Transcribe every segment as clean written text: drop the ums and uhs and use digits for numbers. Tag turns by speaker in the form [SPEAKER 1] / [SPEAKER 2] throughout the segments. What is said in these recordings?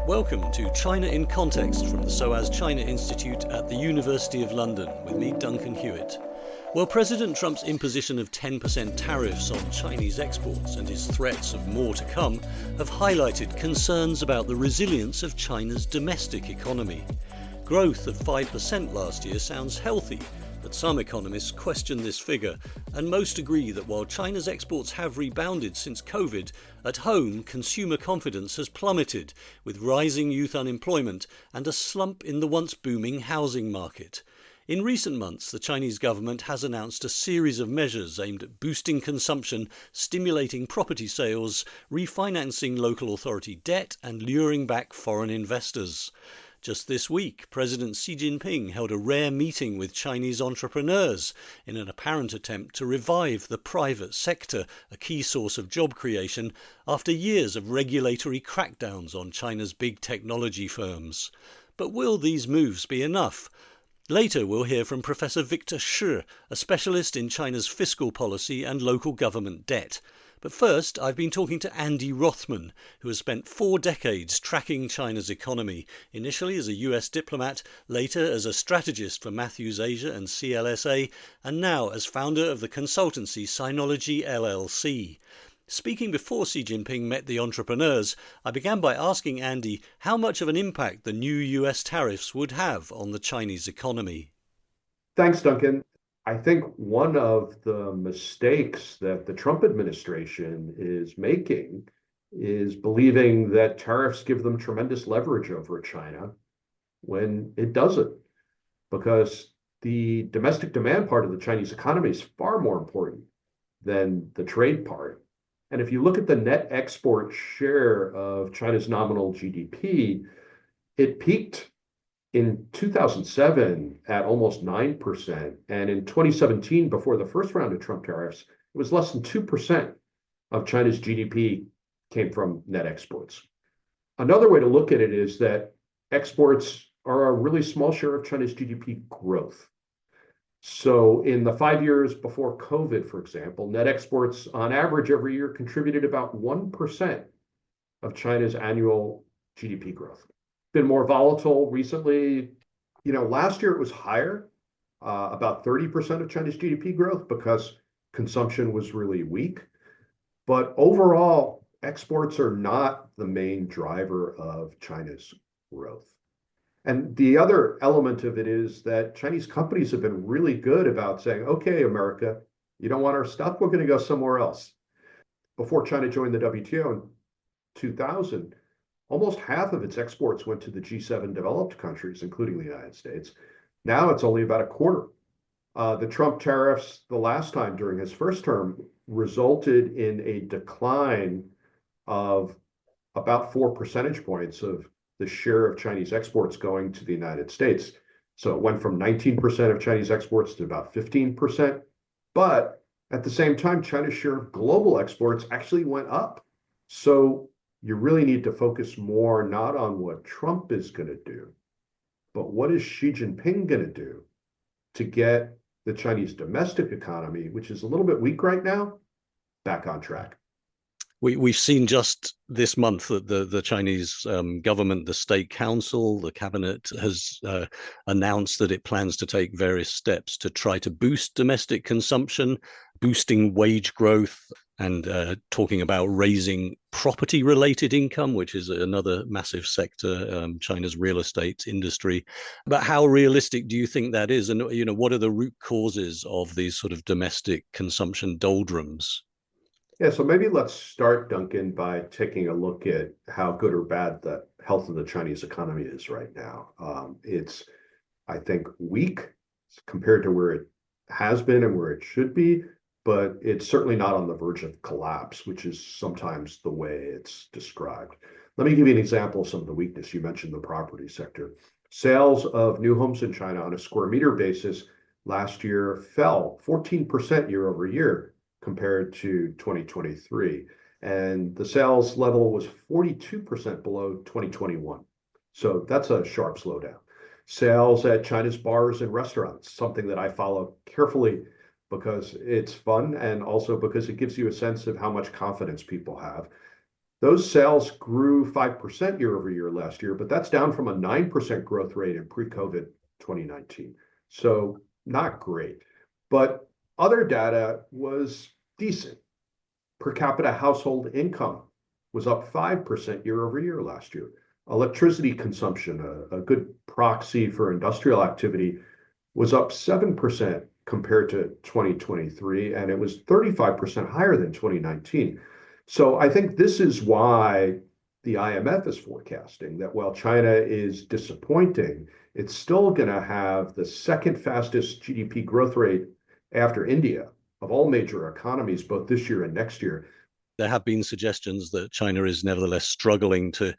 [SPEAKER 1] Welcome to China in Context from the SOAS China Institute at the University of London with me, Duncan Hewitt. Well, President Trump's imposition of 10% tariffs on Chinese exports and his threats of more to come have highlighted concerns about the resilience of China's domestic economy. Growth of 5% last year sounds healthy, but some economists question this figure, and most agree that while China's exports have rebounded since COVID, at home consumer confidence has plummeted, with rising youth unemployment and a slump in the once booming housing market. In recent months, the Chinese government has announced a series of measures aimed at boosting consumption, stimulating property sales, refinancing local authority debt, and luring back foreign investors. Just this week, President Xi Jinping held a rare meeting with Chinese entrepreneurs in an apparent attempt to revive the private sector, a key source of job creation, after years of regulatory crackdowns on China's big technology firms. But will these moves be enough? Later, we'll hear from Professor Victor Shi, a specialist in China's fiscal policy and local government debt. But first, I've been talking to Andy Rothman, who has spent 4 decades tracking China's economy, initially as a US diplomat, later as a strategist for Matthews Asia and CLSA, and now as founder of the consultancy Sinology LLC. Speaking before Xi Jinping met the entrepreneurs, I began by asking Andy how much of an impact the new US tariffs would have on the Chinese economy.
[SPEAKER 2] Thanks, Duncan. I think one of the mistakes that the Trump administration is making is believing that tariffs give them tremendous leverage over China when it doesn't, because the domestic demand part of the Chinese economy is far more important than the trade part. And if you look at the net export share of China's nominal GDP, it peaked in 2007 at almost 9%. And in 2017, before the first round of Trump tariffs, it was less than 2% of China's GDP came from net exports. Another way to look at it is that exports are a really small share of China's GDP growth. So in the 5 years before COVID, for example, net exports on average every year contributed about 1% of China's annual GDP growth. Been more volatile recently. Last year it was higher, about 30% of China's GDP growth, because consumption was really weak. But overall, exports are not the main driver of China's growth. And the other element of it is that Chinese companies have been really good about saying, okay, America, you don't want our stuff, we're going to go somewhere else. Before China joined the WTO in 2000, almost half of its exports went to the G7 developed countries, including the United States. Now it's only about a quarter. The Trump tariffs, the last time during his first term, resulted in a decline of about 4 percentage points of the share of Chinese exports going to the United States. So it went from 19% of Chinese exports to about 15%. But at the same time, China's share of global exports actually went up. So you really need to focus more not on what Trump is going to do, but what is Xi Jinping going to do to get the Chinese domestic economy, which is a little bit weak right now, back on track.
[SPEAKER 1] We've seen just this month that the Chinese government, the State Council, the cabinet has announced that it plans to take various steps to try to boost domestic consumption, boosting wage growth, and talking about raising property-related income, which is another massive sector, China's real estate industry. But how realistic do you think that is? And what are the root causes of these sort of domestic consumption doldrums?
[SPEAKER 2] Yeah, so maybe let's start, Duncan, by taking a look at how good or bad the health of the Chinese economy is right now. It's, I think, weak compared to where it has been and where it should be, but it's certainly not on the verge of collapse, which is sometimes the way it's described. Let me give you an example of some of the weakness. You mentioned the property sector. Sales of new homes in China on a square meter basis last year fell 14% year over year compared to 2023. And the sales level was 42% below 2021. So that's a sharp slowdown. Sales at China's bars and restaurants, something that I follow carefully because it's fun and also because it gives you a sense of how much confidence people have. Those sales grew 5% year over year last year, but that's down from a 9% growth rate in pre-COVID 2019. So not great. But other data was decent. Per capita household income was up 5% year over year last year. Electricity consumption, a good proxy for industrial activity, was up 7% compared to 2023, and it was 35% higher than 2019. So I think this is why the IMF is forecasting that while China is disappointing, it's still going to have the second fastest GDP growth rate after India of all major economies, both this year and next year.
[SPEAKER 1] There have been suggestions that China is nevertheless struggling to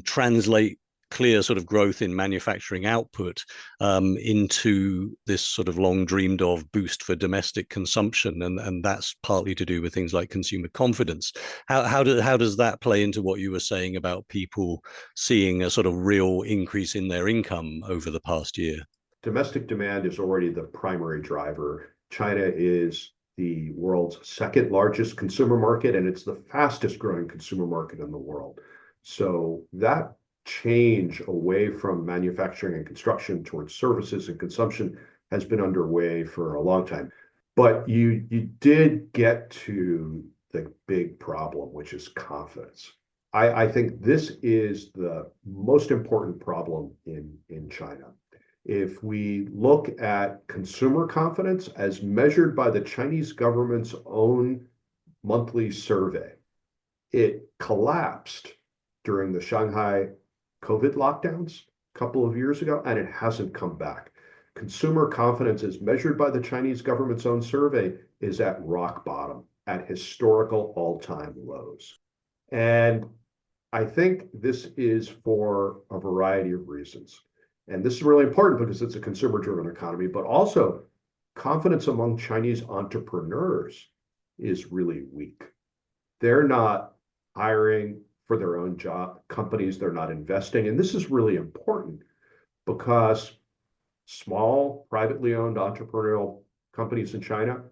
[SPEAKER 1] translate clear sort of growth in manufacturing output into this sort of long dreamed of boost for domestic consumption, and that's partly to do with things like consumer confidence. How does that play into what you were saying about people seeing a sort of real increase in their income over the past year?
[SPEAKER 2] Domestic demand is already the primary driver. China is the world's second largest consumer market, and it's the fastest growing consumer market in the world. So that change away from manufacturing and construction towards services and consumption has been underway for a long time. But you did get to the big problem, which is confidence. I think this is the most important problem in China. If we look at consumer confidence as measured by the Chinese government's own monthly survey, it collapsed during the Shanghai COVID lockdowns a couple of years ago, and it hasn't come back. Consumer confidence, as measured by the Chinese government's own survey, is at rock bottom, at historical all-time lows. And I think this is for a variety of reasons. And this is really important because it's a consumer-driven economy, but also confidence among Chinese entrepreneurs is really weak. They're not hiring for their own job companies, they're not investing. And this is really important because small, privately owned entrepreneurial companies in China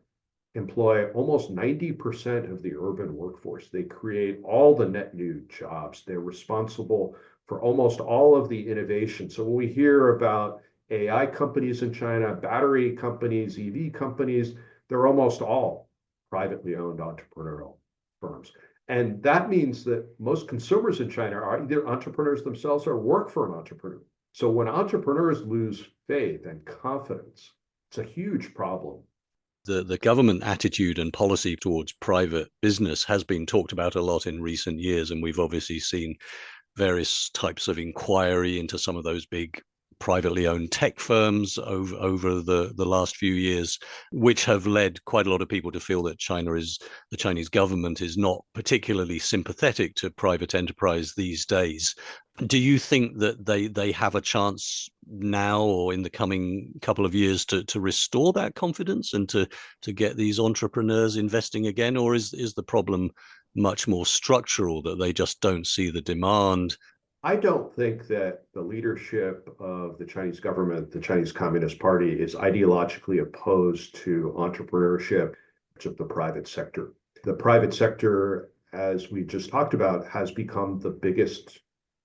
[SPEAKER 2] employ almost 90% of the urban workforce. They create all the net new jobs. They're responsible for almost all of the innovation. So when we hear about AI companies in China, battery companies, EV companies, they're almost all privately owned entrepreneurial firms. And that means that most consumers in China are either entrepreneurs themselves or work for an entrepreneur. So when entrepreneurs lose faith and confidence, it's a huge problem.
[SPEAKER 1] The government attitude and policy towards private business has been talked about a lot in recent years, and we've obviously seen various types of inquiry into some of those big privately owned tech firms over the last few years, which have led quite a lot of people to feel that the Chinese government is not particularly sympathetic to private enterprise these days. Do you think that they have a chance now or in the coming couple of years to restore that confidence and to get these entrepreneurs investing again? Or is the problem much more structural, that they just don't see the demand?
[SPEAKER 2] I don't think that the leadership of the Chinese government, the Chinese Communist Party, is ideologically opposed to entrepreneurship of the private sector. The private sector, as we just talked about, has become the biggest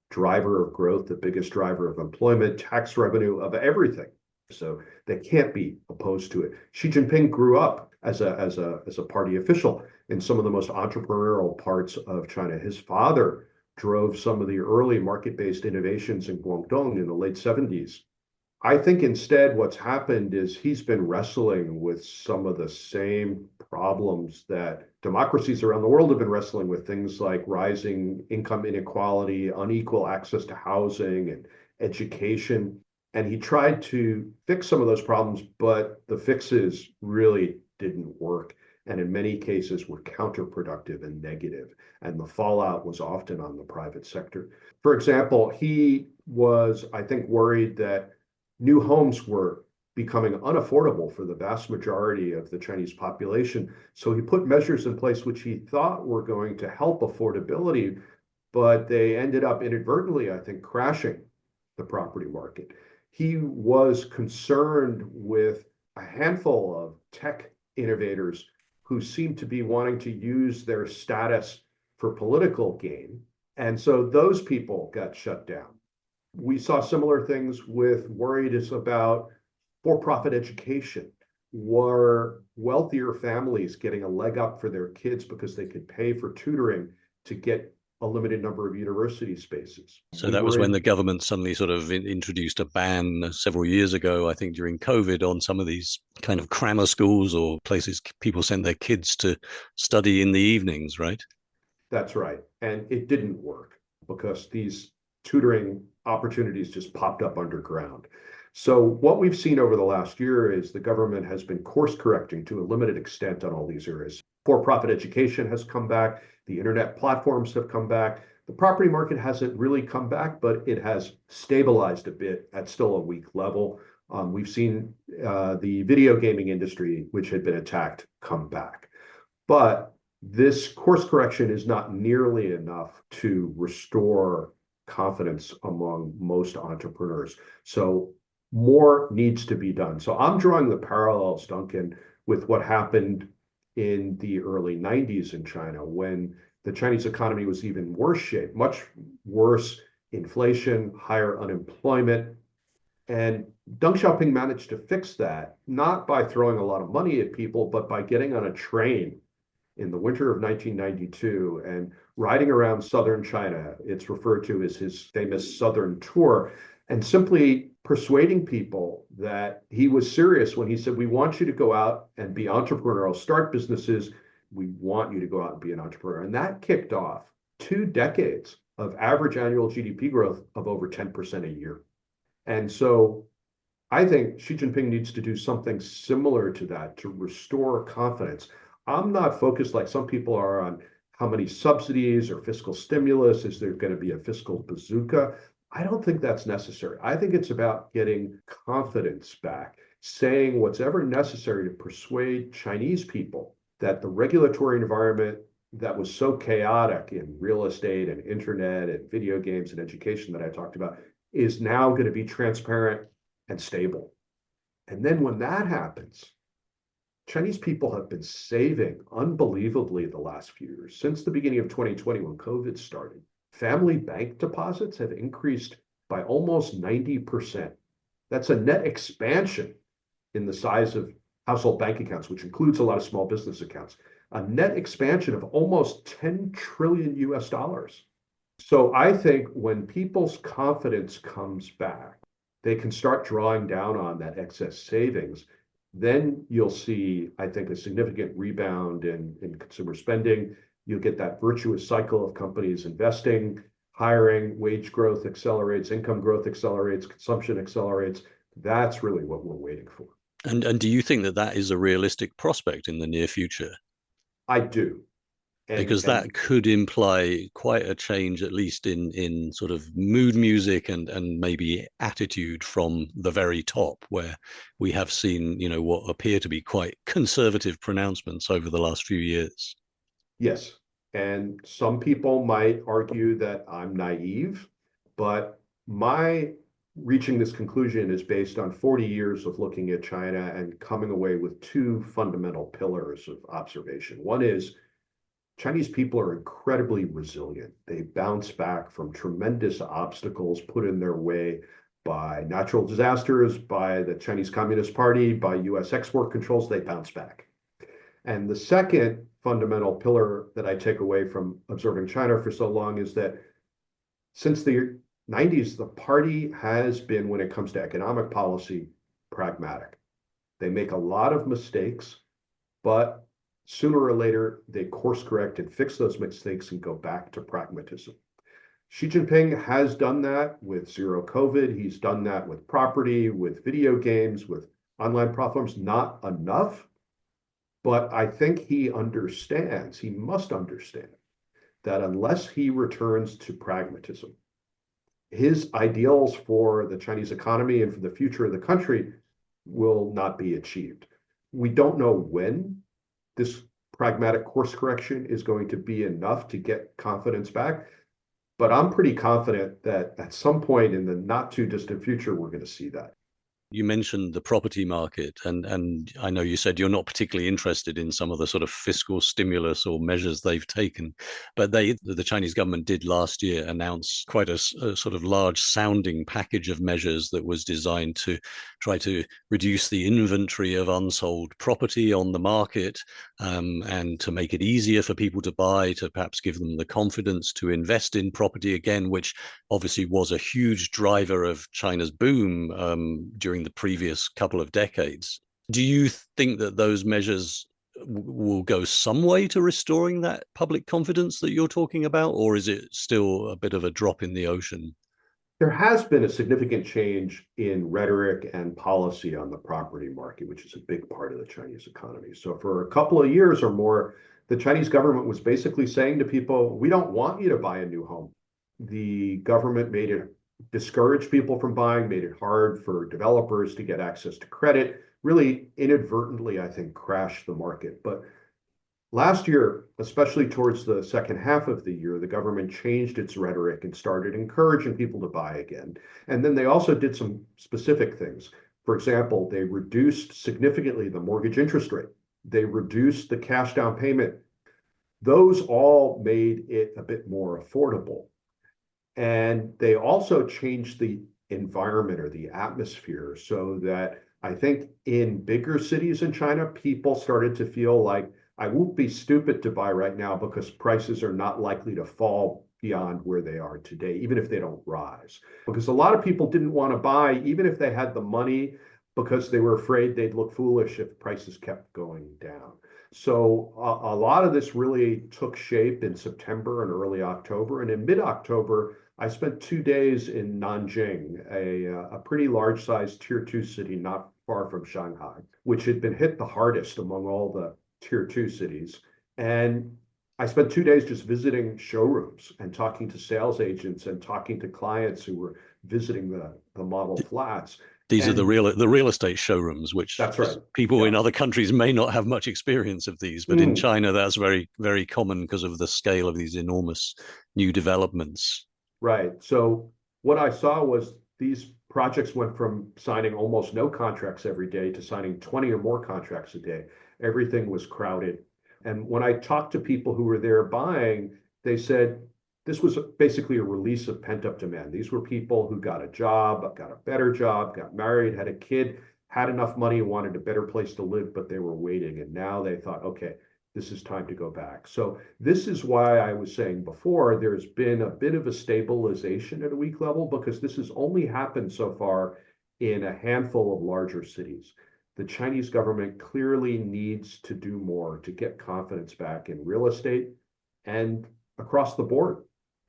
[SPEAKER 2] driver of growth, the biggest driver of employment, tax revenue, of everything. So they can't be opposed to it. Xi Jinping grew up as a party official in some of the most entrepreneurial parts of China. His father drove some of the early market-based innovations in Guangdong in the late 70s. I think instead what's happened is he's been wrestling with some of the same problems that democracies around the world have been wrestling with, things like rising income inequality, unequal access to housing and education. And he tried to fix some of those problems, but the fixes really didn't work, and in many cases were counterproductive and negative. And the fallout was often on the private sector. For example, he was, I think, worried that new homes were becoming unaffordable for the vast majority of the Chinese population. So he put measures in place which he thought were going to help affordability, but they ended up inadvertently, I think, crashing the property market. He was concerned with a handful of tech innovators who seemed to be wanting to use their status for political gain. And so those people got shut down. We saw similar things with worries about for-profit education. Were wealthier families getting a leg up for their kids because they could pay for tutoring to get a limited number of university spaces?
[SPEAKER 1] So that was when the government suddenly sort of introduced a ban several years ago, I think during COVID, on some of these kind of crammer schools or places people sent their kids to study in the evenings, right?
[SPEAKER 2] That's right. And it didn't work because these tutoring opportunities just popped up underground. So what we've seen over the last year is the government has been course correcting to a limited extent on all these areas. For-profit education has come back. The internet platforms have come back. The property market hasn't really come back, but it has stabilized a bit at still a weak level. We've seen the video gaming industry, which had been attacked, come back. But this course correction is not nearly enough to restore confidence among most entrepreneurs. So more needs to be done. So I'm drawing the parallels, Duncan, with what happened in the early 90s in China when the Chinese economy was even worse shape, much worse inflation, higher unemployment. And Deng Xiaoping managed to fix that, not by throwing a lot of money at people, but by getting on a train in the winter of 1992 and riding around southern China. It's referred to as his famous Southern Tour, and simply persuading people that he was serious when he said, we want you to go out and be entrepreneurial, start businesses. We want you to go out and be an entrepreneur. And that kicked off 2 decades of average annual GDP growth of over 10% a year. And so I think Xi Jinping needs to do something similar to that to restore confidence. I'm not focused like some people are on how many subsidies or fiscal stimulus. Is there going to be a fiscal bazooka? I don't think that's necessary. I think it's about getting confidence back, saying what's ever necessary to persuade Chinese people that the regulatory environment that was so chaotic in real estate and internet and video games and education that I talked about is now going to be transparent and stable. And then when that happens, Chinese people have been saving unbelievably the last few years. Since the beginning of 2020, when COVID started, family bank deposits have increased by almost 90%. That's a net expansion in the size of household bank accounts, which includes a lot of small business accounts, a net expansion of almost 10 trillion US dollars. So I think when people's confidence comes back, they can start drawing down on that excess savings. Then you'll see, I think, a significant rebound in consumer spending. You'll get that virtuous cycle of companies investing, hiring, wage growth accelerates, income growth accelerates, consumption accelerates. That's really what we're waiting for.
[SPEAKER 1] And do you think that that is a realistic prospect in the near future?
[SPEAKER 2] I do.
[SPEAKER 1] Because
[SPEAKER 2] And
[SPEAKER 1] that could imply quite a change, at least in sort of mood music and maybe attitude from the very top, where we have seen, you know, what appear to be quite conservative pronouncements over the last few years.
[SPEAKER 2] yes, and some people might argue that I'm naive, but my reaching this conclusion is based on 40 years of looking at China and coming away with 2 fundamental pillars of observation. One is Chinese people are incredibly resilient. They bounce back from tremendous obstacles put in their way by natural disasters, by the Chinese Communist Party, by US export controls. They bounce back. And the second fundamental pillar that I take away from observing China for so long is that since the 90s, the party has been, when it comes to economic policy, pragmatic. They make a lot of mistakes, but sooner or later, they course correct and fix those mistakes and go back to pragmatism. Xi Jinping has done that with zero COVID. He's done that with property, with video games, with online platforms. Not enough, but I think he understands, he must understand that unless he returns to pragmatism, his ideals for the Chinese economy and for the future of the country will not be achieved. We don't know when this pragmatic course correction is going to be enough to get confidence back, but I'm pretty confident that at some point in the not too distant future, we're going to see that.
[SPEAKER 1] You mentioned the property market, and I know you said you're not particularly interested in some of the sort of fiscal stimulus or measures they've taken, but the Chinese government did last year announce quite a sort of large sounding package of measures that was designed to try to reduce the inventory of unsold property on the market, and to make it easier for people to buy, to perhaps give them the confidence to invest in property again, which obviously was a huge driver of China's boom during the previous couple of decades. Do you think that those measures will go some way to restoring that public confidence that you're talking about, or is it still a bit of a drop in the ocean?
[SPEAKER 2] There has been a significant change in rhetoric and policy on the property market, which is a big part of the Chinese economy. So for a couple of years or more, the Chinese government was basically saying to people, we don't want you to buy a new home. The government made it discourage people from buying, made it hard for developers to get access to credit, really inadvertently, I think, crashed the market. But last year, especially towards the second half of the year, the government changed its rhetoric and started encouraging people to buy again. And then they also did some specific things. For example, they reduced significantly the mortgage interest rate. They reduced the cash down payment. Those all made it a bit more affordable. And they also changed the environment or the atmosphere so that I think in bigger cities in China, people started to feel like I won't be stupid to buy right now because prices are not likely to fall beyond where they are today, even if they don't rise. Because a lot of people didn't want to buy, even if they had the money, because they were afraid they'd look foolish if prices kept going down. So a lot of this really took shape in September and early October. And in mid-October, I spent 2 days in Nanjing, a pretty large-sized tier 2 city not far from Shanghai, which had been hit the hardest among all the tier 2 cities. And I spent 2 days just visiting showrooms and talking to sales agents and talking to clients who were visiting the model flats.
[SPEAKER 1] These are
[SPEAKER 2] And
[SPEAKER 1] the real estate showrooms, which
[SPEAKER 2] that's right.
[SPEAKER 1] people in
[SPEAKER 2] Yeah.
[SPEAKER 1] other countries may not have much experience of these, but in
[SPEAKER 2] Mm,
[SPEAKER 1] China that's very, very common because of the scale of these enormous new developments.
[SPEAKER 2] right. So what I saw was these projects went from signing almost no contracts every day to signing 20 or more contracts a day. Everything was crowded. And when I talked to people who were there buying, they said this was basically a release of pent-up demand. These were people who got a job, got a better job, got married, had a kid, had enough money, wanted a better place to live, but they were waiting. And now they thought, okay, this is time to go back. So this is why I was saying before, there's been a bit of a stabilization at a weak level because this has only happened so far in a handful of larger cities. The Chinese government clearly needs to do more to get confidence back in real estate and across the board.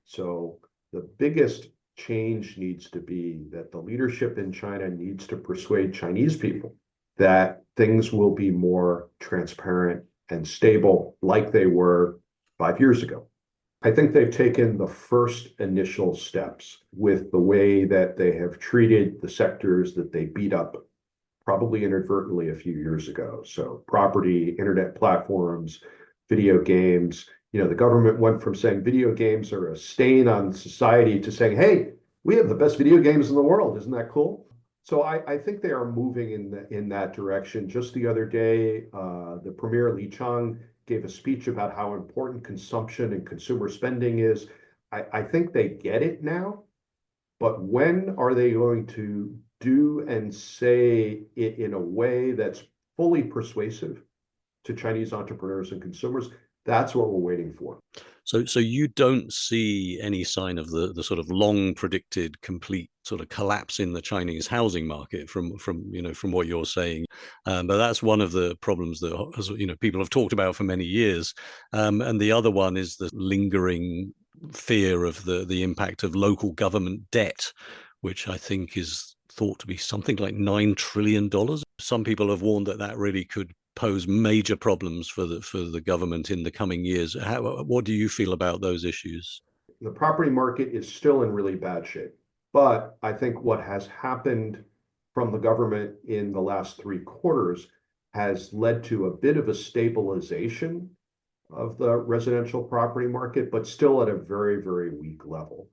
[SPEAKER 2] So the biggest change needs to be that the leadership in China needs to persuade Chinese people that things will be more transparent and stable like they were 5 years ago. I think they've taken the first initial steps with the way that they have treated the sectors that they beat up probably inadvertently a few years ago. So property, internet platforms, video games. The government went from saying video games are a stain on society to saying, hey, we have the best video games in the world. Isn't that cool? So I think they are moving in that direction. Just the other day, the Premier Li Chang gave a speech about how important consumption and consumer spending is. I think they get it now, but when are they going to do and say it in a way that's fully persuasive to Chinese entrepreneurs and consumers? That's what we're waiting for.
[SPEAKER 1] So you don't see any sign of the sort of long predicted complete sort of collapse in the Chinese housing market from what you're saying, but that's one of the problems that people have talked about for many years, and the other one is the lingering fear of the impact of local government debt, which I think is thought to be something like $9 trillion. Some people have warned that really could pose major problems for the government in the coming years. What do you feel about those issues?
[SPEAKER 2] The property market is still in really bad shape, but I think what has happened from the government in the last 3 quarters has led to a bit of a stabilization of the residential property market, but still at a very, very weak level.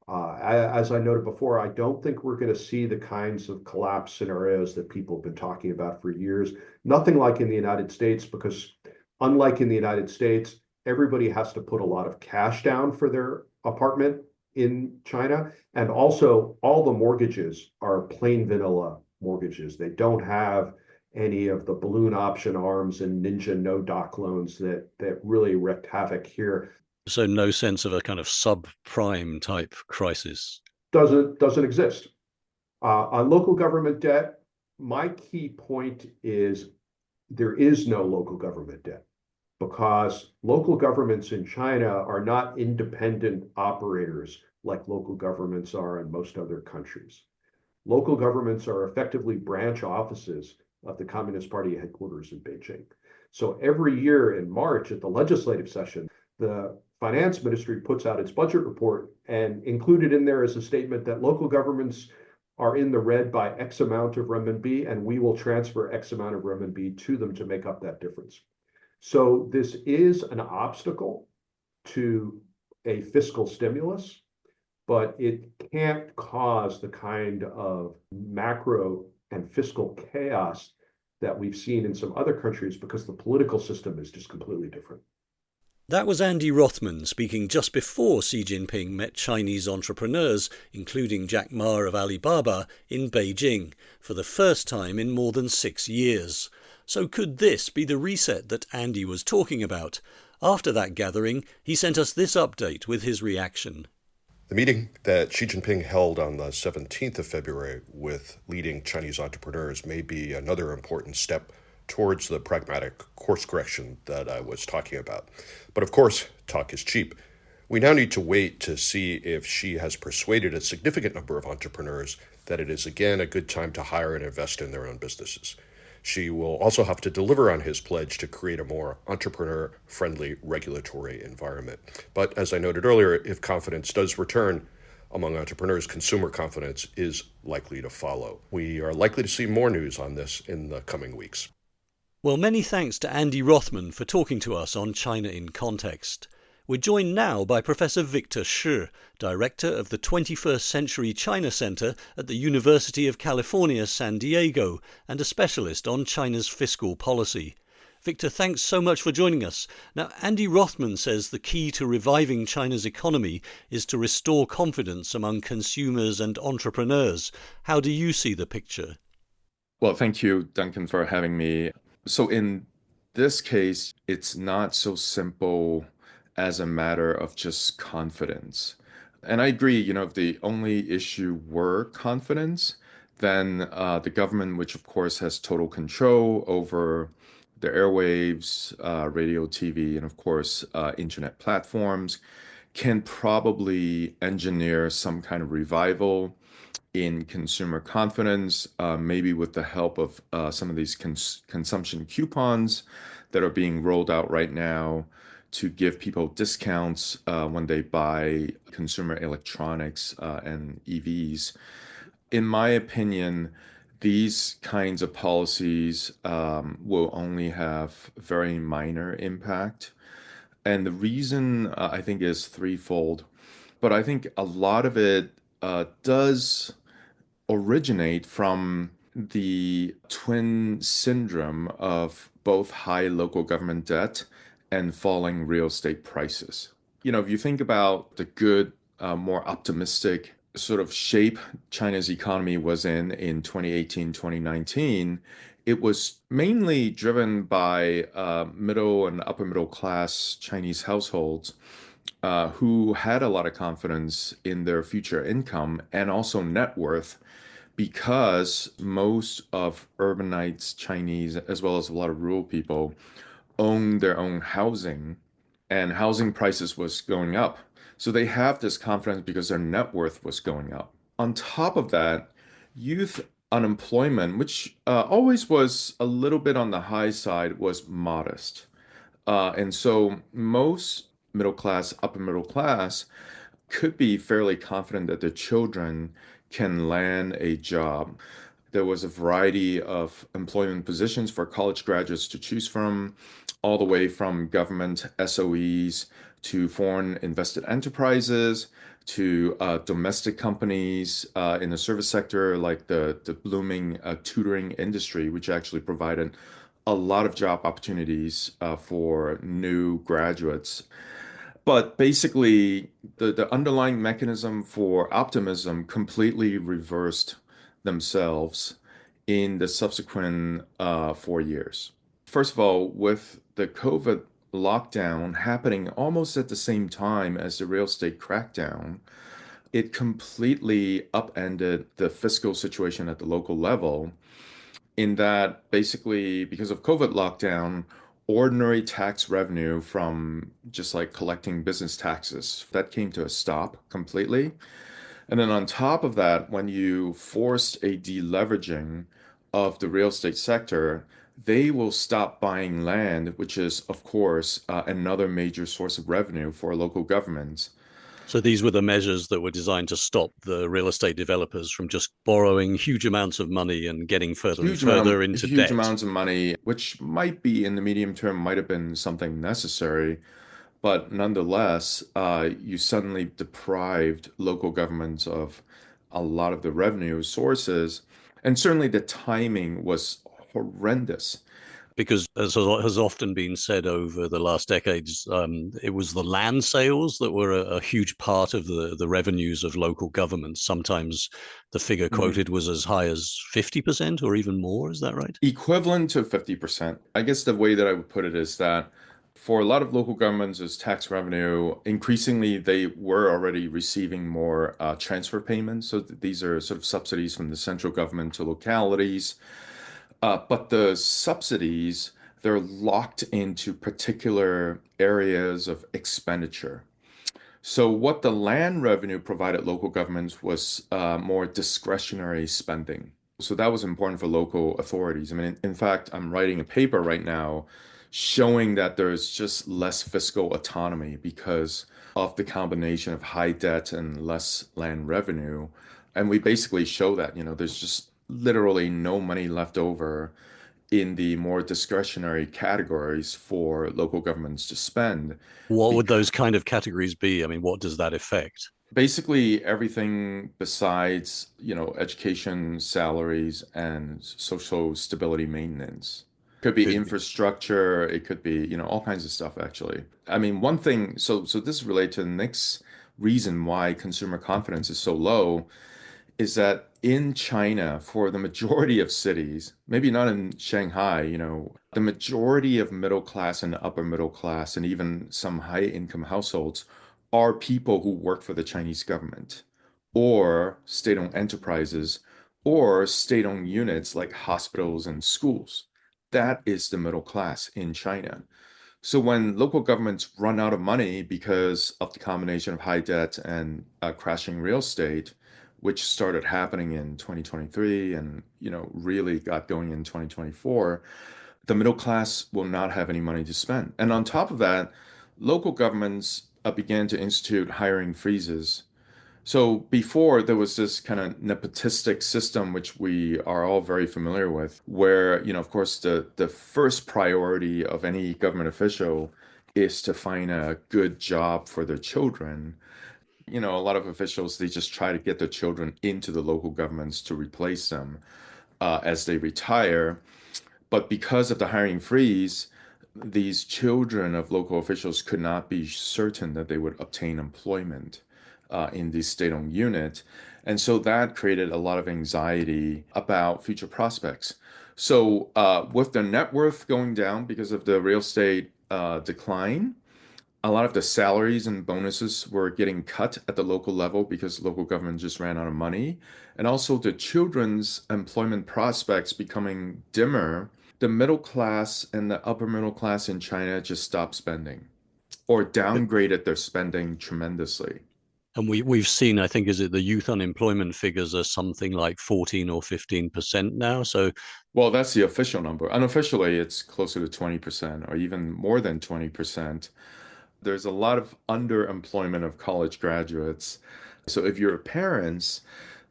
[SPEAKER 2] As I noted before, I don't think we're going to see the kinds of collapse scenarios that people have been talking about for years. Nothing like in the United States, because unlike in the United States, everybody has to put a lot of cash down for their apartment in China. And also, all the mortgages are plain vanilla mortgages. They don't have any of the balloon option arms and ninja no doc loans that really wreaked havoc here.
[SPEAKER 1] So no sense of a kind of subprime type crisis.
[SPEAKER 2] Doesn't exist. On local government debt, my key point is there is no local government debt because local governments in China are not independent operators like local governments are in most other countries. Local governments are effectively branch offices of the Communist Party headquarters in Beijing. So every year in March at the legislative session, the finance ministry puts out its budget report, and included in there is a statement that local governments are in the red by X amount of renminbi, and we will transfer X amount of renminbi to them to make up that difference. So this is an obstacle to a fiscal stimulus, but it can't cause the kind of macro and fiscal chaos that we've seen in some other countries because the political system is just completely different.
[SPEAKER 1] That was Andy Rothman speaking just before Xi Jinping met Chinese entrepreneurs, including Jack Ma of Alibaba, in Beijing for the first time in more than 6 years. So could this be the reset that Andy was talking about? After that gathering, he sent us this update with his reaction.
[SPEAKER 3] The meeting that Xi Jinping held on the 17th of February with leading Chinese entrepreneurs may be another important step towards the pragmatic course correction that I was talking about. But of course, talk is cheap. We now need to wait to see if Xi has persuaded a significant number of entrepreneurs that it is again a good time to hire and invest in their own businesses. Xi will also have to deliver on his pledge to create a more entrepreneur-friendly regulatory environment. But as I noted earlier, if confidence does return among entrepreneurs, consumer confidence is likely to follow. We are likely to see more news on this in the coming weeks.
[SPEAKER 1] Well, many thanks to Andy Rothman for talking to us on China in Context. We're joined now by Professor Victor Shi, Director of the 21st Century China Center at the University of California, San Diego, and a specialist on China's fiscal policy. Victor, thanks so much for joining us. Now, Andy Rothman says the key to reviving China's economy is to restore confidence among consumers and entrepreneurs. How do you see the picture?
[SPEAKER 4] Well, thank you, Duncan, for having me. So in this case, it's not so simple as a matter of just confidence. And I agree, if the only issue were confidence, then the government, which of course has total control over the airwaves, radio, TV, and of course, internet platforms, can probably engineer some kind of revival in consumer confidence, maybe with the help of some of these consumption coupons that are being rolled out right now to give people discounts when they buy consumer electronics and EVs. In my opinion, these kinds of policies will only have very minor impact. And the reason I think is threefold, but I think a lot of it does originate from the twin syndrome of both high local government debt and falling real estate prices. If you think about the good, more optimistic sort of shape China's economy was in 2018, 2019, it was mainly driven by middle and upper middle class Chinese households who had a lot of confidence in their future income and also net worth, because most of urbanites Chinese, as well as a lot of rural people, own their own housing, and housing prices was going up. So they have this confidence because their net worth was going up. On top of that, youth unemployment, which always was a little bit on the high side, was modest. And so most middle class, upper middle class could be fairly confident that their children can land a job. There was a variety of employment positions for college graduates to choose from. all the way from government SOEs to foreign invested enterprises to domestic companies in the service sector, like the blooming tutoring industry, which actually provided a lot of job opportunities for new graduates. But basically, the underlying mechanism for optimism completely reversed themselves in the subsequent 4 years. First of all, with the COVID lockdown happening almost at the same time as the real estate crackdown, it completely upended the fiscal situation at the local level in that basically because of COVID lockdown, ordinary tax revenue from just like collecting business taxes, that came to a stop completely. And then on top of that, when you forced a deleveraging of the real estate sector, they will stop buying land, which is, of course, another major source of revenue for local governments.
[SPEAKER 1] So these were the measures that were designed to stop the real estate developers from just borrowing huge amounts of money and getting further and further into
[SPEAKER 4] Huge
[SPEAKER 1] debt.
[SPEAKER 4] amounts of money, which might be in the medium term, might have been something necessary. But nonetheless, you suddenly deprived local governments of a lot of the revenue sources. And certainly the timing was horrendous.
[SPEAKER 1] Because, as has often been said over the last decades, it was the land sales that were a huge part of the revenues of local governments. Sometimes the figure
[SPEAKER 4] Mhm.
[SPEAKER 1] quoted was as high as 50% or even more. Is that right?
[SPEAKER 4] Equivalent to 50%. I guess the way that I would put it is that for a lot of local governments as tax revenue, increasingly they were already receiving more transfer payments. So these are sort of subsidies from the central government to localities. But the subsidies, they're locked into particular areas of expenditure. So what the land revenue provided local governments was more discretionary spending. So that was important for local authorities. I mean, in fact, I'm writing a paper right now showing that there's just less fiscal autonomy because of the combination of high debt and less land revenue. And we basically show that, there's just literally no money left over in the more discretionary categories for local governments to spend.
[SPEAKER 1] What would
[SPEAKER 4] Because
[SPEAKER 1] those kind of categories be? I mean, what does that affect?
[SPEAKER 4] basically everything besides, education, salaries, and social stability maintenance. Could be infrastructure, it could be, all kinds of stuff actually. I mean, one thing, so this is related to the next reason why consumer confidence is so low is that in China, for the majority of cities, maybe not in Shanghai, the majority of middle class and upper middle class, and even some high income households are people who work for the Chinese government or state owned enterprises or state owned units like hospitals and schools. That is the middle class in China. So when local governments run out of money because of the combination of high debt and crashing real estate, which started happening in 2023 and really got going in 2024, the middle class will not have any money to spend. And on top of that, local governments began to institute hiring freezes. So before there was this kind of nepotistic system, which we are all very familiar with, where, of course, the first priority of any government official is to find a good job for their children. A lot of officials, they just try to get their children into the local governments to replace them as they retire. But because of the hiring freeze, these children of local officials could not be certain that they would obtain employment in the state-owned unit. And so that created a lot of anxiety about future prospects. So with their net worth going down because of the real estate decline, a lot of the salaries and bonuses were getting cut at the local level because local government just ran out of money. And also the children's employment prospects becoming dimmer. The middle class and the upper middle class in China just stopped spending or downgraded their spending tremendously.
[SPEAKER 1] And we've seen, I think, is it the youth unemployment figures are something like 14 or 15% now. So,
[SPEAKER 4] Well, that's the official number. Unofficially, it's closer to 20% or even more than 20%. There's a lot of underemployment of college graduates. So if you're parents,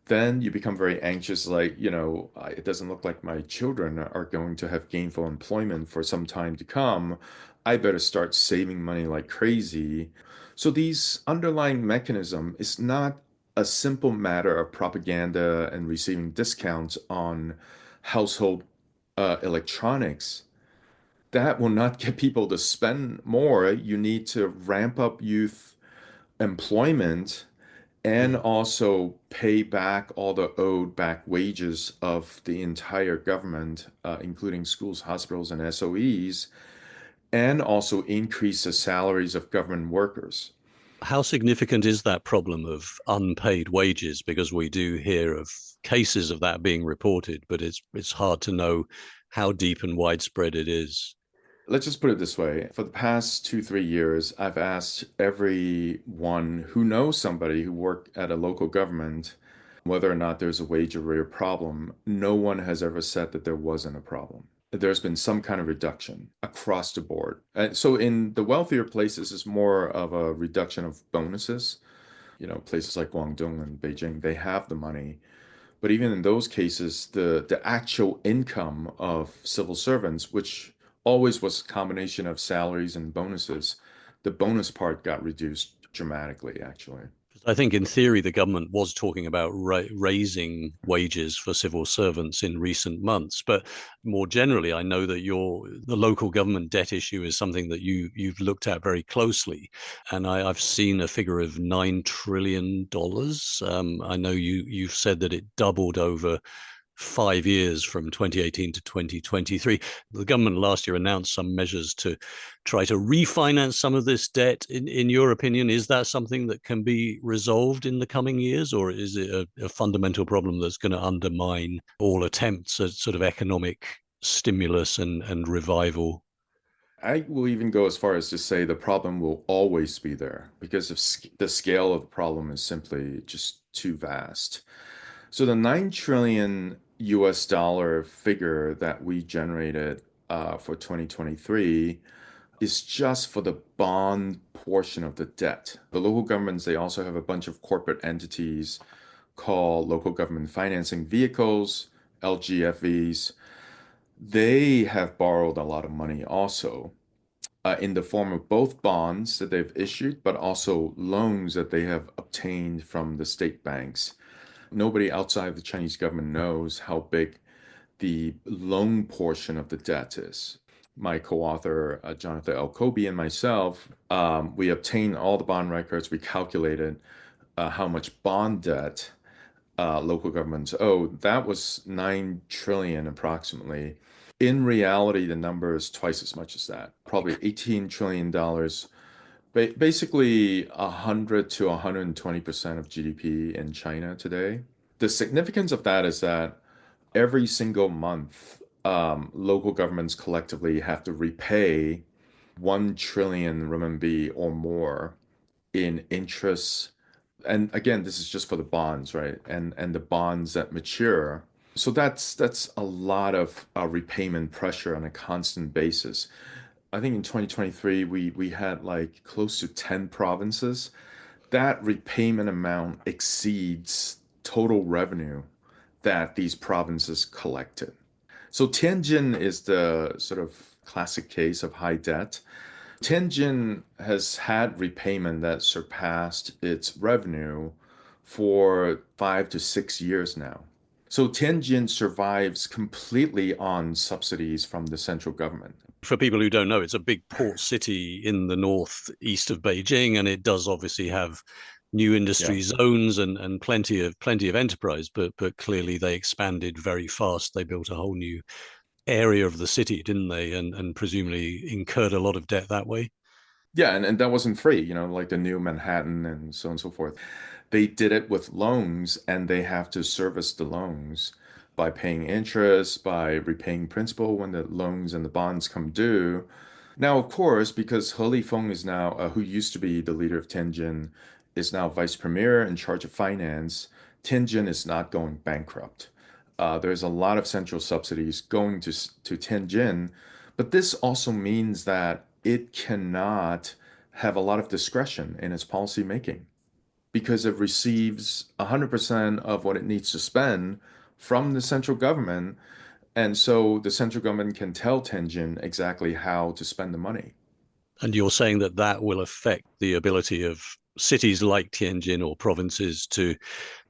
[SPEAKER 4] then you become very anxious, like, it doesn't look like my children are going to have gainful employment for some time to come. I better start saving money like crazy. So these underlying mechanism is not a simple matter of propaganda and receiving discounts on household electronics. That will not get people to spend more. You need to ramp up youth employment and
[SPEAKER 1] Mm.
[SPEAKER 4] also pay back all the owed back wages of the entire government, including schools, hospitals, and SOEs, and also increase the salaries of government workers.
[SPEAKER 1] How significant is that problem of unpaid wages? Because we do hear of cases of that being reported, but it's hard to know how deep and widespread it is.
[SPEAKER 4] Let's just put it this way. For the past 2, 3 years, I've asked everyone who knows somebody who worked at a local government whether or not there's a wage arrear problem. No one has ever said that there wasn't a problem. There's been some kind of reduction across the board. So in the wealthier places, it's more of a reduction of bonuses. Places like Guangdong and Beijing, they have the money. But even in those cases, the actual income of civil servants, which always was a combination of salaries and bonuses, the bonus part got reduced dramatically, actually.
[SPEAKER 1] I think in theory, the government was talking about raising wages for civil servants in recent months. But more generally, I know that the local government debt issue is something that you've looked at very closely. And I've seen a figure of $9 trillion. I know you've said that it doubled over 5 years from 2018 to 2023. The government last year announced some measures to try to refinance some of this debt. In your opinion, is that something that can be resolved in the coming years, or is it a fundamental problem that's going to undermine all attempts at sort of economic stimulus and revival?
[SPEAKER 4] I will even go as far as to say the problem will always be there because of the scale of the problem is simply just too vast. So the 9 trillion US dollar figure that we generated for 2023 is just for the bond portion of the debt. The local governments, they also have a bunch of corporate entities called local government financing vehicles, LGFVs. They have borrowed a lot of money also in the form of both bonds that they've issued, but also loans that they have obtained from the state banks. Nobody outside of the Chinese government knows how big the loan portion of the debt is. My co-author, Jonathan L. Kobe, and myself, we obtained all the bond records. We calculated how much bond debt local governments owe. That was 9 trillion approximately. In reality, the number is twice as much as that, probably $18 trillion, basically 100 to 120% of GDP in China today. The significance of that is that every single month, local governments collectively have to repay 1 trillion renminbi or more in interest. And again, this is just for the bonds, right? And the bonds that mature. So that's a lot of repayment pressure on a constant basis. I think in 2023 we had like close to 10 provinces. That repayment amount exceeds total revenue that these provinces collected. So Tianjin is the sort of classic case of high debt. Tianjin has had repayment that surpassed its revenue for 5 to 6 years now. So Tianjin survives completely on subsidies from the central government.
[SPEAKER 1] For people who don't know, it's a big port city in the northeast of Beijing, and it does obviously have new
[SPEAKER 4] Yeah.
[SPEAKER 1] industry zones and plenty of enterprise, but clearly they expanded very fast. They built a whole new area of the city, didn't they? And presumably incurred a lot of debt that way.
[SPEAKER 4] Yeah, and that wasn't free, like the new Manhattan and so on and so forth. They did it with loans and they have to service the loans by paying interest, by repaying principal when the loans and the bonds come due. Now, of course, because He Lifeng is now, who used to be the leader of Tianjin, is now vice premier in charge of finance, Tianjin is not going bankrupt. There's a lot of central subsidies going to Tianjin, but this also means that it cannot have a lot of discretion in its policy making. because it receives 100% of what it needs to spend from the central government. And so the central government can tell Tianjin exactly how to spend the money.
[SPEAKER 1] And you're saying that that will affect the ability of cities like Tianjin or provinces to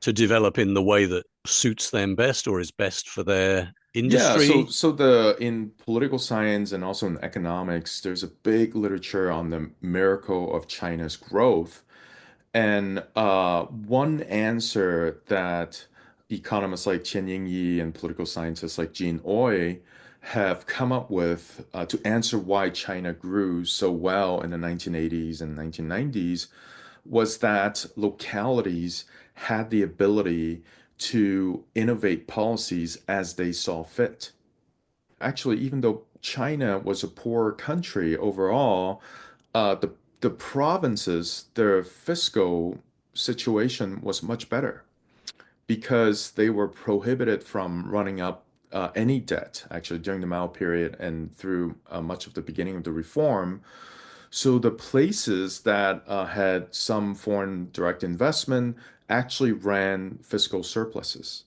[SPEAKER 1] develop in the way that suits them best or is best for their
[SPEAKER 4] Yeah, so
[SPEAKER 1] industry.
[SPEAKER 4] so the in political science and also in economics, there's a big literature on the miracle of China's growth. And one answer that economists like Qian Yingyi and political scientists like Jean Oy have come up with to answer why China grew so well in the 1980s and 1990s was that localities had the ability to innovate policies as they saw fit. Actually, even though China was a poor country overall, the provinces, their fiscal situation was much better because they were prohibited from running up any debt, actually, during the Mao period and through much of the beginning of the reform. So the places that had some foreign direct investment actually ran fiscal surpluses.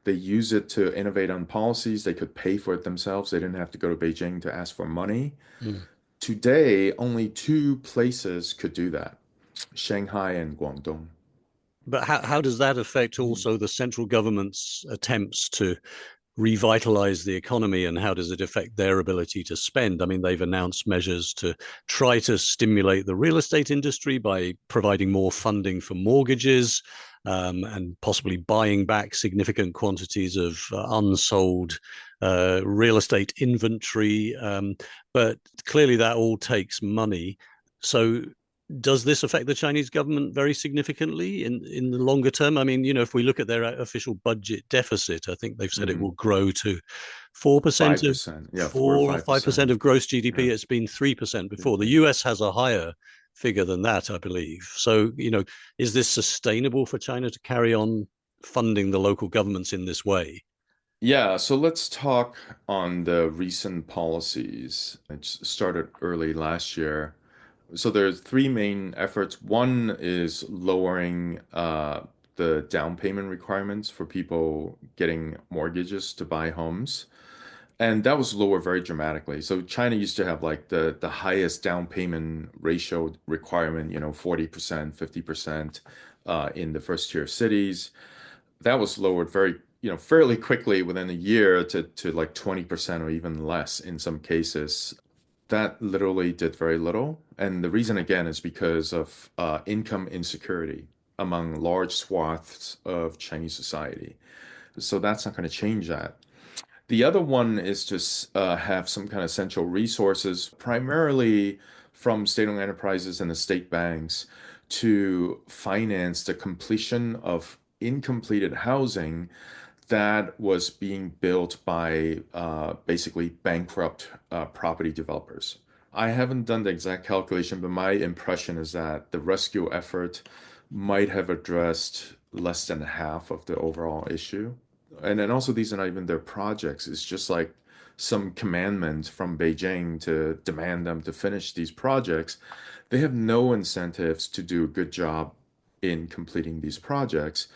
[SPEAKER 4] They use it to innovate on policies. They could pay for it themselves. They didn't have to go to Beijing to ask for money.
[SPEAKER 1] Mm.
[SPEAKER 4] Today, only two places could do that, Shanghai and Guangdong.
[SPEAKER 1] But how does that affect
[SPEAKER 4] Mhm.
[SPEAKER 1] also the central government's attempts to revitalize the economy, and how does it affect their ability to spend? I mean, they've announced measures to try to stimulate the real estate industry by providing more funding for mortgages, and possibly buying back significant quantities of unsold real estate inventory. But clearly, that all takes money. So does this affect the Chinese government very significantly in the longer term? I mean, if we look at their official budget deficit, I think they've said it will
[SPEAKER 4] Mhm.
[SPEAKER 1] grow to 4% of
[SPEAKER 4] 5%. Yeah, 4 or
[SPEAKER 1] 4 or 5%
[SPEAKER 4] 5%.
[SPEAKER 1] of gross GDP.
[SPEAKER 4] Yeah.
[SPEAKER 1] It's been 3% before. The
[SPEAKER 4] Mhm.
[SPEAKER 1] US has a higher figure than that, I believe. So, is this sustainable for China to carry on funding the local governments in this way?
[SPEAKER 4] Yeah, so let's talk on the recent policies. It started early last year. So there's three main efforts. One is lowering the down payment requirements for people getting mortgages to buy homes. And that was lower very dramatically. So China used to have like the highest down payment ratio requirement, 40%, 50% in the first tier cities. That was lowered very, fairly quickly within a year to like 20% or even less in some cases. That literally did very little. And the reason, again, is because of income insecurity among large swaths of Chinese society. So that's not going to change that. The other one is to have some kind of central resources, primarily from state-owned enterprises and the state banks, to finance the completion of incompleted housing that was being built by basically bankrupt property developers. I haven't done the exact calculation, but my impression is that the rescue effort might have addressed less than half of the overall issue. And then also, these are not even their projects. It's just like some commandment from Beijing to demand them to finish these projects. They have no incentives to do a good job in completing these projects.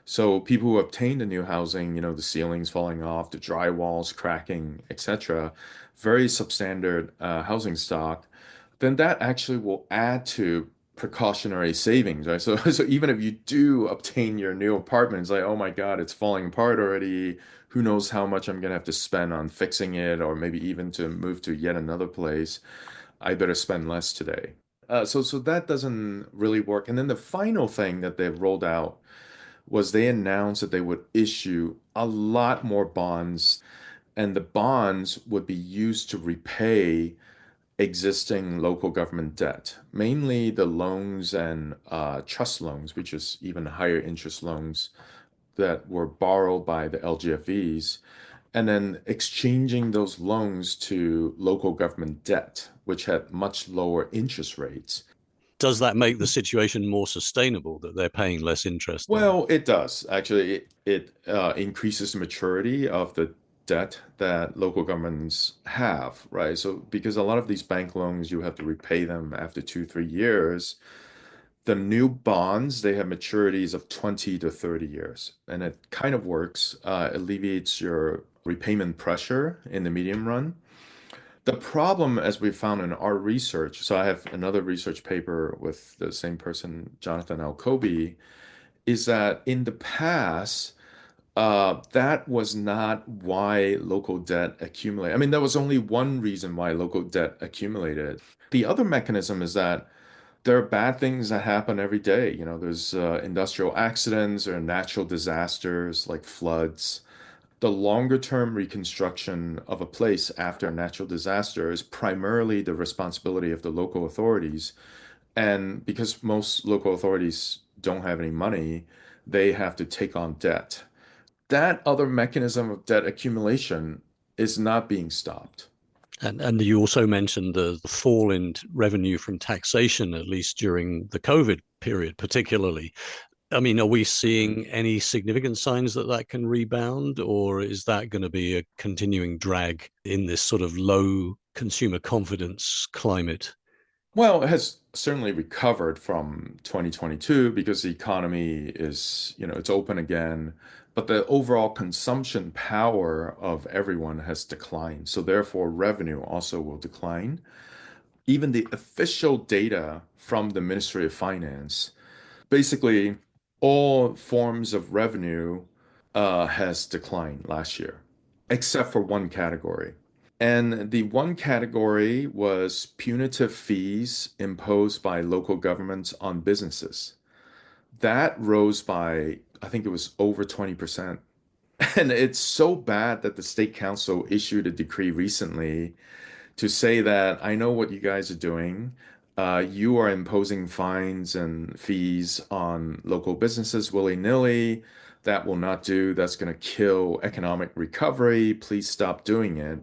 [SPEAKER 4] So people who obtain the new housing, the ceilings falling off, the drywalls cracking, etc., very substandard housing stock, then that actually will add to precautionary savings, right? So, so even if you do obtain your new apartment, it's like, oh my God, it's falling apart already. Who knows how much I'm gonna have to spend on fixing it, or maybe even to move to yet another place. I better spend less today. So that doesn't really work. And then the final thing that they've rolled out was they announced that they would issue a lot more bonds, and the bonds would be used to repay existing local government debt, mainly the loans and trust loans, which is even higher interest loans that were borrowed by the LGFVs, and then exchanging those loans to local government debt, which had much lower interest rates.
[SPEAKER 1] Does that make the situation more sustainable that they're paying less interest on?
[SPEAKER 4] Well, it does. Actually, it increases the maturity of the debt that local governments have, right? So because a lot of these bank loans, you have to repay them after 2, 3 years. The new bonds, they have maturities of 20 to 30 years, and it kind of works, alleviates your repayment pressure in the medium run. The problem, as we found in our research, so I have another research paper with the same person, Jonathan Alcoby, is that in the past, that was not why local debt accumulated. I mean, there was only one reason why local debt accumulated. The other mechanism is that there are bad things that happen every day. You know, there's industrial accidents or natural disasters like floods. The longer term reconstruction of a place after a natural disaster is primarily the responsibility of the local authorities. And because most local authorities don't have any money, they have to take on debt. That other mechanism of debt accumulation is not being stopped.
[SPEAKER 1] And you also mentioned the fall in revenue from taxation, at least during the COVID period, particularly. I mean, are we seeing any significant signs that that can rebound, or is that going to be a continuing drag in this sort of low consumer confidence climate?
[SPEAKER 4] Well, it has certainly recovered from 2022 because the economy is, it's open again, but the overall consumption power of everyone has declined. So therefore, revenue also will decline. Even the official data from the Ministry of Finance, basically all forms of revenue has declined last year, except for one category. And the one category was punitive fees imposed by local governments on businesses. That rose by, I think it was over 20%. And it's so bad that the state council issued a decree recently to say that I know what you guys are doing. You are imposing fines and fees on local businesses willy-nilly. That will not do. That's going to kill economic recovery. Please stop doing it.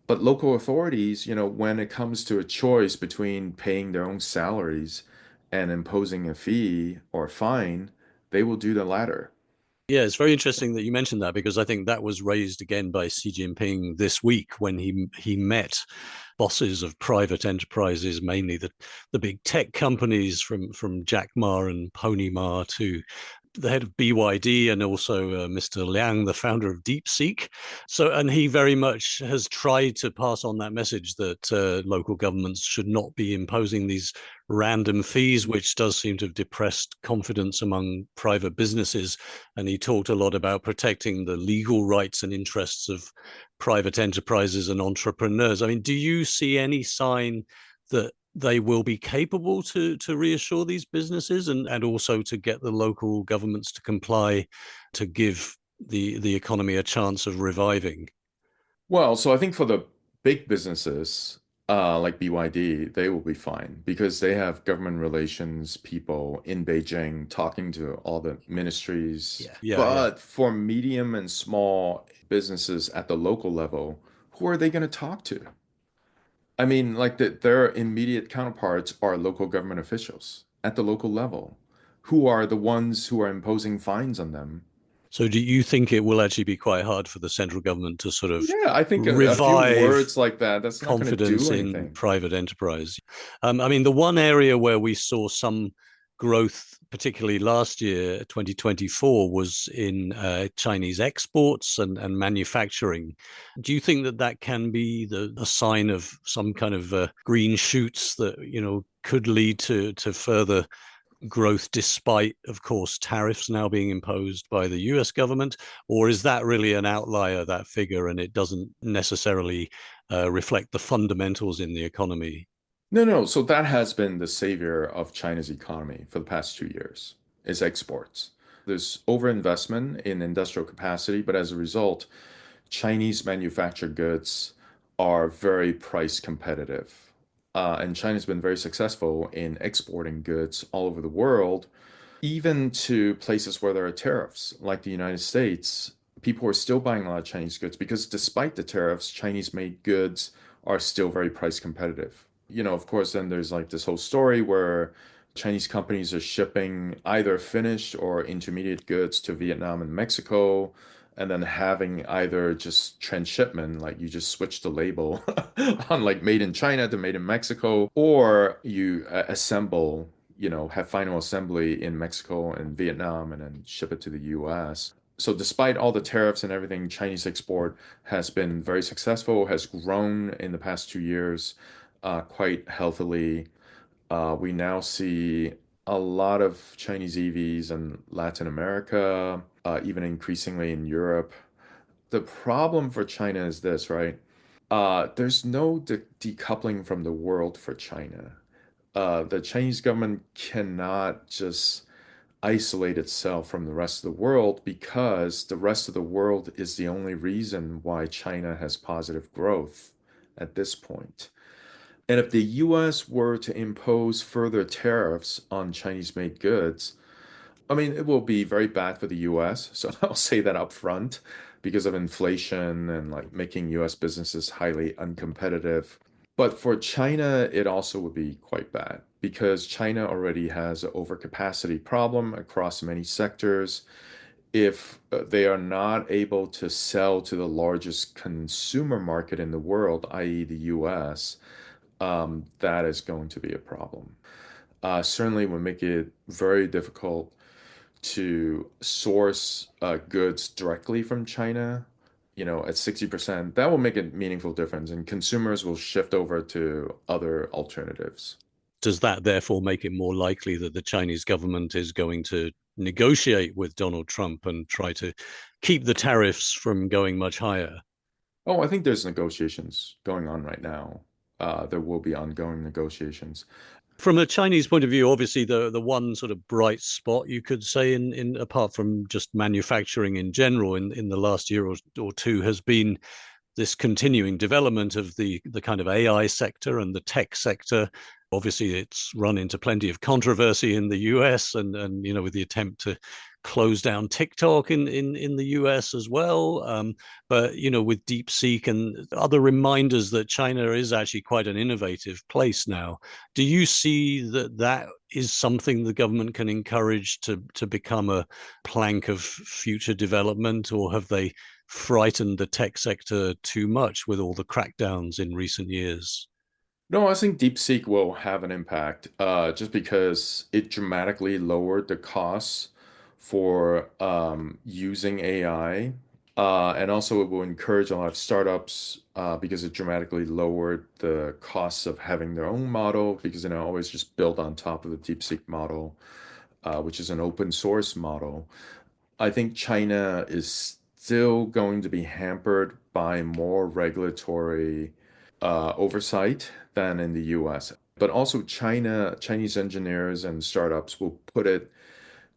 [SPEAKER 4] But local authorities, when it comes to a choice between paying their own salaries and imposing a fee or fine, they will do the latter.
[SPEAKER 1] Yeah, it's very interesting that you mentioned that because I think that was raised again by Xi Jinping this week when he met bosses of private enterprises, mainly the big tech companies from Jack Ma and Pony Ma to the head of BYD and also Mr. Liang, the founder of DeepSeek. So, and he very much has tried to pass on that message that local governments should not be imposing these random fees, which does seem to have depressed confidence among private businesses. And he talked a lot about protecting the legal rights and interests of private enterprises and entrepreneurs. I mean, do you see any sign that they will be capable to reassure these businesses and also to get the local governments to comply to give the economy a chance of reviving?
[SPEAKER 4] Well, so I think for the big businesses, like BYD, they will be fine because they have government relations people in Beijing talking to all the ministries.
[SPEAKER 1] Yeah.
[SPEAKER 4] But for medium and small businesses at the local level, who are they going to talk to? I mean, like their immediate counterparts are local government officials at the local level, who are the ones who are imposing fines on them.
[SPEAKER 1] So do you think it will actually be quite hard for the central government to sort of
[SPEAKER 4] Yeah, I think a few
[SPEAKER 1] revive
[SPEAKER 4] words like that, that's not going to
[SPEAKER 1] confidence
[SPEAKER 4] do
[SPEAKER 1] in
[SPEAKER 4] anything.
[SPEAKER 1] private enterprise? I mean, the one area where we saw some growth, particularly last year, 2024, was in Chinese exports and manufacturing. Do you think that that can be a sign of some kind of green shoots that, could lead to further growth despite, of course, tariffs now being imposed by the US government? Or is that really an outlier, that figure, and it doesn't necessarily reflect the fundamentals in the economy?
[SPEAKER 4] No, no. So that has been the savior of China's economy for the past 2 years, is exports. There's overinvestment in industrial capacity, but as a result, Chinese manufactured goods are very price competitive. And China's been very successful in exporting goods all over the world, even to places where there are tariffs, like the United States. People are still buying a lot of Chinese goods because despite the tariffs, Chinese made goods are still very price competitive. Of course, then there's like this whole story where Chinese companies are shipping either finished or intermediate goods to Vietnam and Mexico, and then having either just transshipment, like you just switch the label on like made in China to made in Mexico, or you assemble have final assembly in Mexico and Vietnam and then ship it to the US. So despite all the tariffs and everything, Chinese export has been very successful, has grown in the past 2 years quite healthily. We now see a lot of Chinese EVs in Latin America, even increasingly in Europe. The problem for China is this, right? There's no decoupling from the world for China. The Chinese government cannot just isolate itself from the rest of the world because the rest of the world is the only reason why China has positive growth at this point. And if the US were to impose further tariffs on Chinese made goods, I mean, it will be very bad for the US. So I'll say that up front because of inflation and like making US businesses highly uncompetitive. But for China, it also would be quite bad because China already has an overcapacity problem across many sectors. If they are not able to sell to the largest consumer market in the world, i.e., the US, that is going to be a problem. Certainly would make it very difficult to source goods directly from China, at 60%. That will make a meaningful difference, and consumers will shift over to other alternatives.
[SPEAKER 1] Does that therefore make it more likely that the Chinese government is going to negotiate with Donald Trump and try to keep the tariffs from going much higher?
[SPEAKER 4] Oh, I think there's negotiations going on right now. There will be ongoing negotiations.
[SPEAKER 1] From a Chinese point of view, obviously the one sort of bright spot you could say in apart from just manufacturing in general in the last year or two has been this continuing development of the kind of AI sector and the tech sector. Obviously, it's run into plenty of controversy in the US, and with the attempt to close down TikTok in the US as well. But with DeepSeek and other reminders that China is actually quite an innovative place now, do you see that is something the government can encourage to become a plank of future development, or have they frightened the tech sector too much with all the crackdowns in recent years?
[SPEAKER 4] No, I think DeepSeek will have an impact, just because it dramatically lowered the costs for using AI. And also, it will encourage a lot of startups because it dramatically lowered the costs of having their own model because always just build on top of the DeepSeek model, which is an open source model. I think China is still going to be hampered by more regulatory oversight than in the US. But also Chinese engineers and startups will put it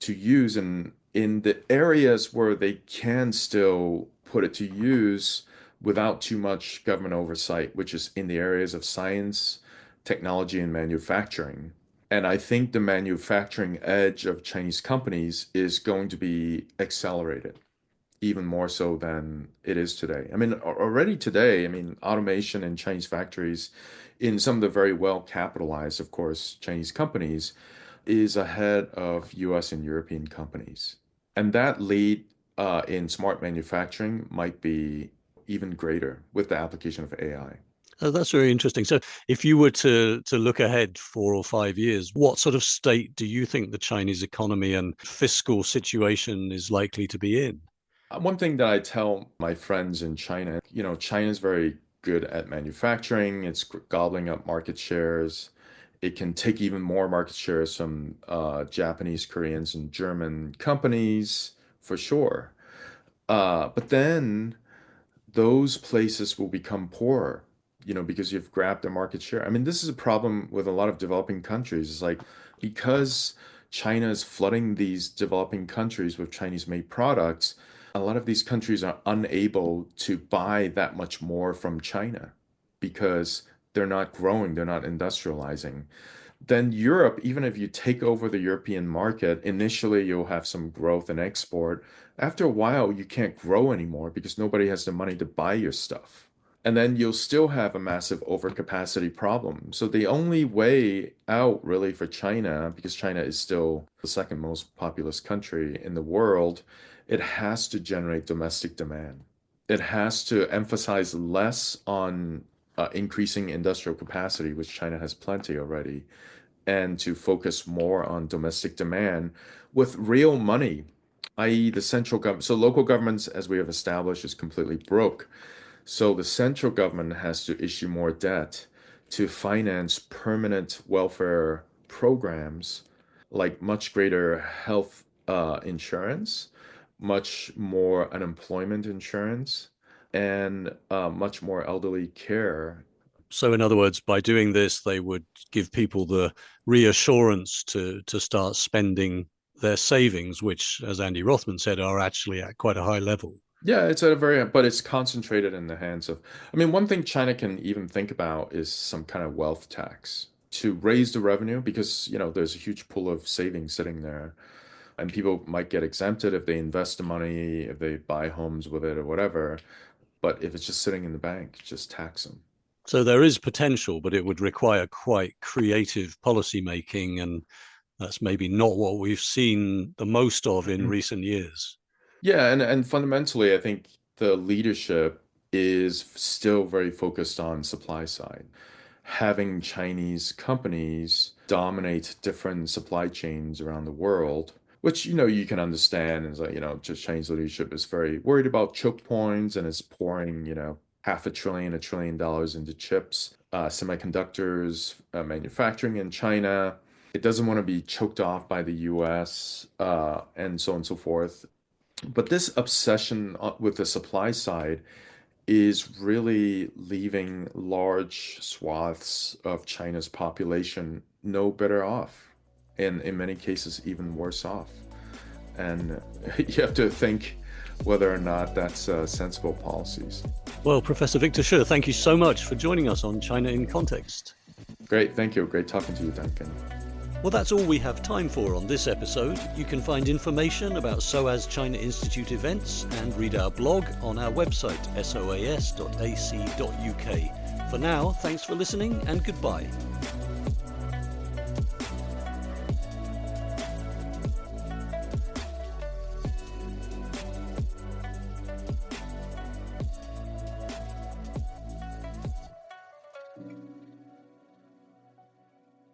[SPEAKER 4] to use in the areas where they can still put it to use without too much government oversight, which is in the areas of science, technology, and manufacturing. And I think the manufacturing edge of Chinese companies is going to be accelerated even more so than it is today. I mean, already today, I mean, automation in Chinese factories, in some of the very well capitalized, of course, Chinese companies, is ahead of US and European companies. And that lead in smart manufacturing might be even greater with the application of AI.
[SPEAKER 1] Oh, that's very interesting. So, if you were to look ahead 4 or 5 years, what sort of state do you think the Chinese economy and fiscal situation is likely to be in?
[SPEAKER 4] One thing that I tell my friends in China, China's very good at manufacturing. It's gobbling up market shares. It can take even more market shares from Japanese, Koreans, and German companies for sure. But then those places will become poorer, because you've grabbed a market share. I mean, this is a problem with a lot of developing countries. It's like because China is flooding these developing countries with Chinese-made products, a lot of these countries are unable to buy that much more from China because they're not growing, they're not industrializing. Then Europe, even if you take over the European market, initially you'll have some growth in export. After a while, you can't grow anymore because nobody has the money to buy your stuff. And then you'll still have a massive overcapacity problem. So the only way out really for China, because China is still the second most populous country in the world, it has to generate domestic demand. It has to emphasize less on increasing industrial capacity, which China has plenty already, and to focus more on domestic demand with real money, i.e., the central government. So local governments, as we have established, is completely broke. So the central government has to issue more debt to finance permanent welfare programs like much greater health insurance, much more unemployment insurance, and much more elderly care.
[SPEAKER 1] So, in other words, by doing this, they would give people the reassurance to start spending their savings, which, as Andy Rothman said, are actually at quite a high level.
[SPEAKER 4] Yeah, it's but it's concentrated in the hands of, I mean, one thing China can even think about is some kind of wealth tax to raise the revenue because, there's a huge pool of savings sitting there. And people might get exempted if they invest the money, if they buy homes with it or whatever. But if it's just sitting in the bank, just tax them.
[SPEAKER 1] So there is potential, but it would require quite creative policy making, and that's maybe not what we've seen the most of in recent years.
[SPEAKER 4] Yeah, and fundamentally, I think the leadership is still very focused on supply side. Having Chinese companies dominate different supply chains around the world, which you can understand is like, just Chinese leadership is very worried about choke points and is pouring, half $1 trillion into chips, semiconductors, manufacturing in China. It doesn't want to be choked off by the US, and so on and so forth. But this obsession with the supply side is really leaving large swaths of China's population no better off, and in many cases, even worse off. And you have to think whether or not that's sensible policies.
[SPEAKER 1] Well, Professor Victor Shi, thank you so much for joining us on China in Context.
[SPEAKER 4] Great, thank you. Great talking to you, Duncan.
[SPEAKER 1] Well, that's all we have time for on this episode. You can find information about SOAS China Institute events and read our blog on our website, soas.ac.uk. For now, thanks for listening and goodbye.